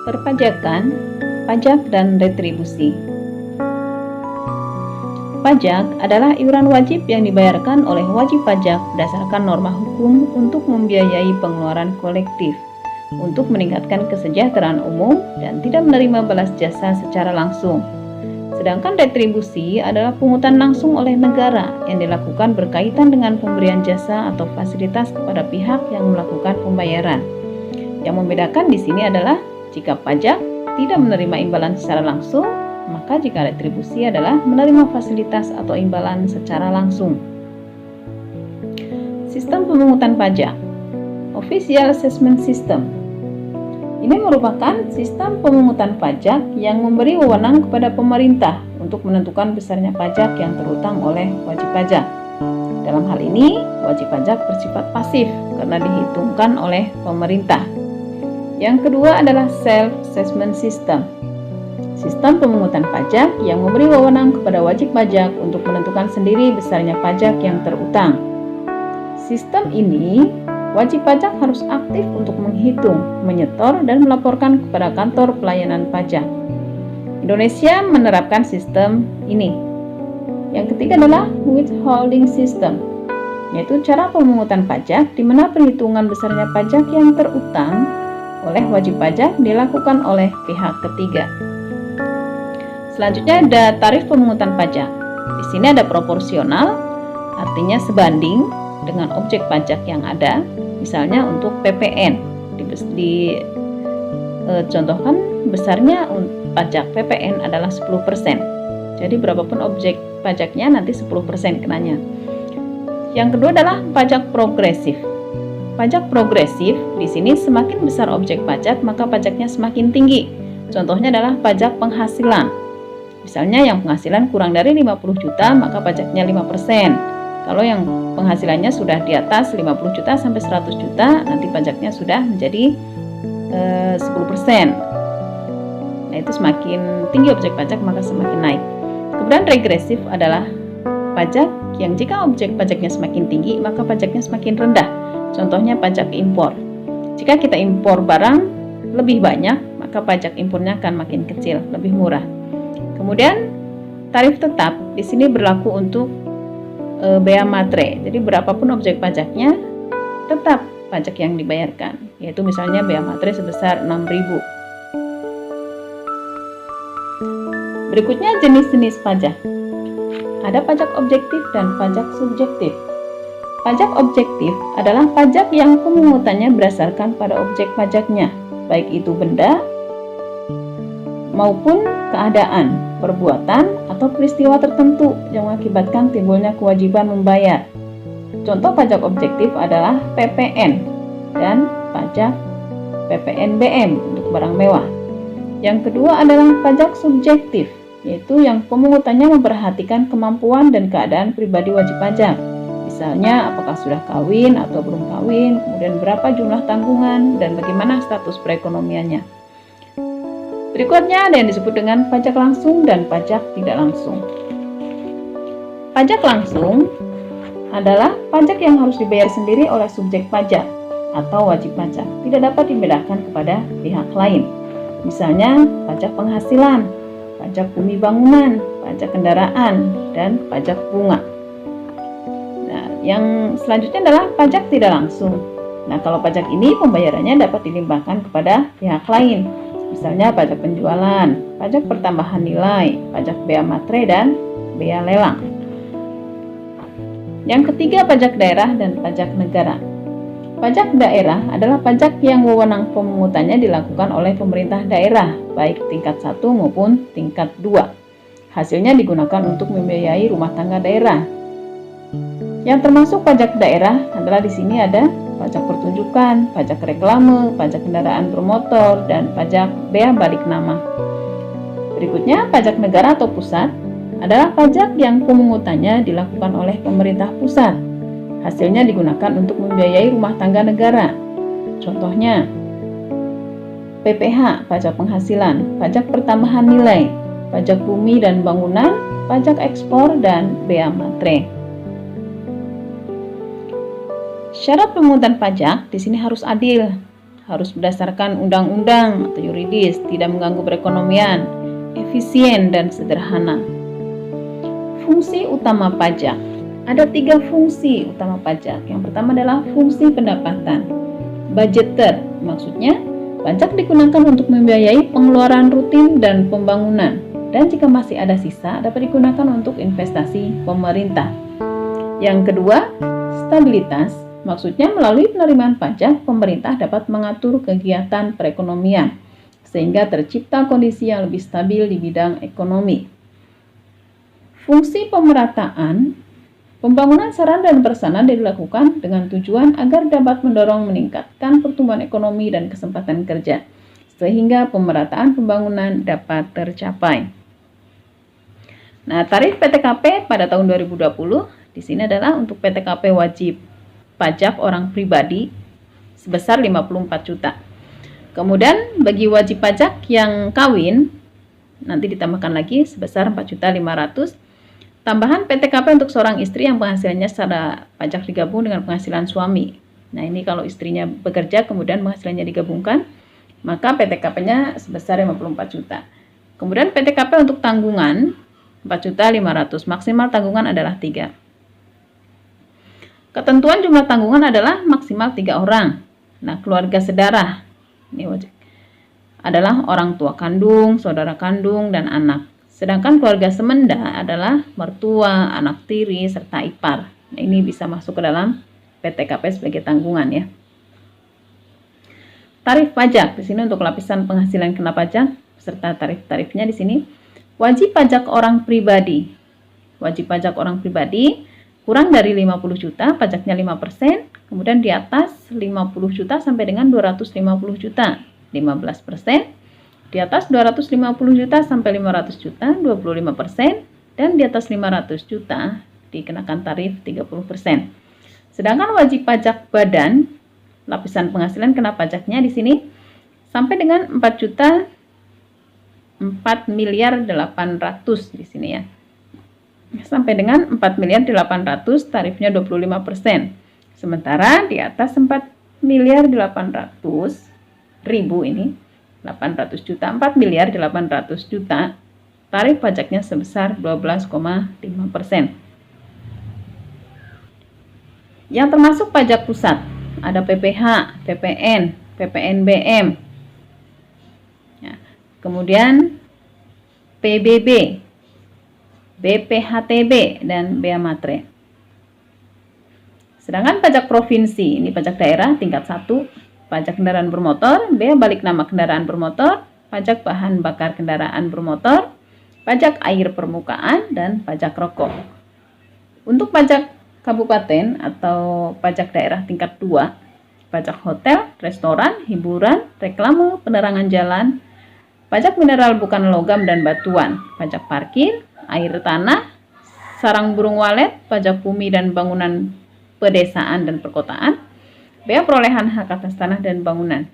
Perpajakan, pajak dan retribusi. Pajak adalah iuran wajib yang dibayarkan oleh wajib pajak berdasarkan norma hukum untuk membiayai pengeluaran kolektif, untuk meningkatkan kesejahteraan umum dan tidak menerima balas jasa secara langsung. Sedangkan retribusi adalah pungutan langsung oleh negara yang dilakukan berkaitan dengan pemberian jasa atau fasilitas kepada pihak yang melakukan pembayaran. Yang membedakan di sini adalah jika pajak tidak menerima imbalan secara langsung, maka jika retribusi adalah menerima fasilitas atau imbalan secara langsung. Sistem pemungutan pajak, Official Assessment System. Ini merupakan sistem pemungutan pajak yang memberi wewenang kepada pemerintah untuk menentukan besarnya pajak yang terutang oleh wajib pajak. Dalam hal ini, wajib pajak bersifat pasif karena dihitungkan oleh pemerintah. Yang kedua adalah Self-Assessment System. Sistem pemungutan pajak yang memberi wewenang kepada wajib pajak untuk menentukan sendiri besarnya pajak yang terutang. Sistem ini, wajib pajak harus aktif untuk menghitung, menyetor, dan melaporkan kepada kantor pelayanan pajak. Indonesia menerapkan sistem ini. Yang ketiga adalah Withholding System, yaitu cara pemungutan pajak di mana perhitungan besarnya pajak yang terutang oleh wajib pajak dilakukan oleh pihak ketiga. Selanjutnya ada tarif pemungutan pajak. Di sini ada proporsional, artinya sebanding dengan objek pajak yang ada. Misalnya untuk PPN, contohkan besarnya pajak PPN adalah 10%. Jadi berapapun objek pajaknya nanti 10% kenanya. Yang kedua adalah pajak progresif. Pajak progresif di sini semakin besar objek pajak maka pajaknya semakin tinggi. Contohnya adalah pajak penghasilan. Misalnya yang penghasilan kurang dari 50 juta maka pajaknya 5%. Kalau yang penghasilannya sudah di atas 50 juta sampai 100 juta nanti pajaknya sudah menjadi 10%. Nah, itu semakin tinggi objek pajak maka semakin naik. Kemudian regresif adalah pajak yang jika objek pajaknya semakin tinggi maka pajaknya semakin rendah. Contohnya pajak impor. Jika kita impor barang lebih banyak maka pajak impornya akan makin kecil, lebih murah. Kemudian tarif tetap di sini berlaku untuk bea matre. Jadi berapapun objek pajaknya tetap pajak yang dibayarkan, yaitu misalnya bea matre sebesar 6.000. Berikutnya jenis-jenis pajak. Ada pajak objektif dan pajak subjektif. Pajak objektif adalah pajak yang pemungutannya berdasarkan pada objek pajaknya, baik itu benda maupun keadaan, perbuatan, atau peristiwa tertentu yang mengakibatkan timbulnya kewajiban membayar. Contoh pajak objektif adalah PPN dan pajak PPNBM untuk barang mewah. Yang kedua adalah pajak subjektif, yaitu yang pemungutannya memperhatikan kemampuan dan keadaan pribadi wajib pajak. Misalnya apakah sudah kawin atau belum kawin, kemudian berapa jumlah tanggungan, dan bagaimana status perekonomiannya. Berikutnya ada yang disebut dengan pajak langsung dan pajak tidak langsung. Pajak langsung adalah pajak yang harus dibayar sendiri oleh subjek pajak atau wajib pajak, tidak dapat dibedakan kepada pihak lain. Misalnya pajak penghasilan, pajak bumi bangunan, pajak kendaraan, dan pajak bunga. Nah, yang selanjutnya adalah pajak tidak langsung. Nah, kalau pajak ini pembayarannya dapat dilimpahkan kepada pihak lain. Misalnya pajak penjualan, pajak pertambahan nilai, pajak bea matre, dan bea lelang. Yang ketiga, pajak daerah dan pajak negara. Pajak daerah adalah pajak yang wewenang pemungutannya dilakukan oleh pemerintah daerah, baik tingkat 1 maupun tingkat 2. Hasilnya digunakan untuk membiayai rumah tangga daerah. Yang termasuk pajak daerah adalah di sini ada pajak pertunjukan, pajak reklame, pajak kendaraan bermotor, dan pajak bea balik nama. Berikutnya, pajak negara atau pusat adalah pajak yang pemungutannya dilakukan oleh pemerintah pusat. Hasilnya digunakan untuk membiayai rumah tangga negara. Contohnya, PPH, pajak penghasilan, pajak pertambahan nilai, pajak bumi dan bangunan, pajak ekspor, dan bea matre. Syarat pemungutan pajak di sini harus adil, harus berdasarkan undang-undang atau yuridis, tidak mengganggu perekonomian, efisien, dan sederhana. Fungsi utama pajak. Ada 3 fungsi utama pajak. Yang pertama adalah fungsi pendapatan. Budgeter, maksudnya pajak digunakan untuk membiayai pengeluaran rutin dan pembangunan. Dan jika masih ada sisa, dapat digunakan untuk investasi pemerintah. Yang kedua, stabilitas. Maksudnya melalui penerimaan pajak, pemerintah dapat mengatur kegiatan perekonomian sehingga tercipta kondisi yang lebih stabil di bidang ekonomi. Fungsi pemerataan, pembangunan sarana dan prasarana dilakukan dengan tujuan agar dapat mendorong meningkatkan pertumbuhan ekonomi dan kesempatan kerja sehingga pemerataan pembangunan dapat tercapai. Nah, tarif PTKP pada tahun 2020 di sini adalah untuk PTKP wajib pajak orang pribadi sebesar 54 juta. Kemudian bagi wajib pajak yang kawin nanti ditambahkan lagi sebesar 4.500.000. Tambahan PTKP untuk seorang istri yang penghasilannya secara pajak digabung dengan penghasilan suami. Nah, ini kalau istrinya bekerja kemudian penghasilannya digabungkan, maka PTKP-nya sebesar 54 juta. Kemudian PTKP untuk tanggungan 4.500.000, maksimal tanggungan adalah 3. Ketentuan jumlah tanggungan adalah maksimal 3 orang. Nah, keluarga sedarah ini wajib adalah orang tua kandung, saudara kandung, dan anak. Sedangkan keluarga semenda adalah mertua, anak tiri, serta ipar. Nah, ini bisa masuk ke dalam PTKP sebagai tanggungan ya. Tarif pajak di sini untuk lapisan penghasilan kena pajak serta tarif-tarifnya di sini. Wajib pajak orang pribadi. Wajib pajak orang pribadi kurang dari 50 juta, pajaknya 5%, kemudian di atas 50 juta sampai dengan 250 juta, 15%, di atas 250 juta sampai 500 juta, 25%, dan di atas 500 juta dikenakan tarif 30%. Sedangkan wajib pajak badan, lapisan penghasilan kena pajaknya di sini sampai dengan 4.4.800.000 di sini ya. Sampai dengan 4.800.000 tarifnya 25%. Sementara di atas 4.800.000 ini 800 juta, 4.800 juta tarif pajaknya sebesar 12,5%. Yang termasuk pajak pusat ada PPH, PPN, PPNBM, ya, kemudian PBB, BPHTB, dan bea matre. Sedangkan pajak provinsi, ini pajak daerah tingkat 1, pajak kendaraan bermotor, bea balik nama kendaraan bermotor, pajak bahan bakar kendaraan bermotor, pajak air permukaan, dan pajak rokok. Untuk pajak kabupaten atau pajak daerah tingkat 2, pajak hotel, restoran, hiburan, reklame, penerangan jalan, pajak mineral bukan logam dan batuan, pajak parkir, air tanah, sarang burung walet, pajak bumi dan bangunan pedesaan dan perkotaan, bea perolehan hak atas tanah dan bangunan.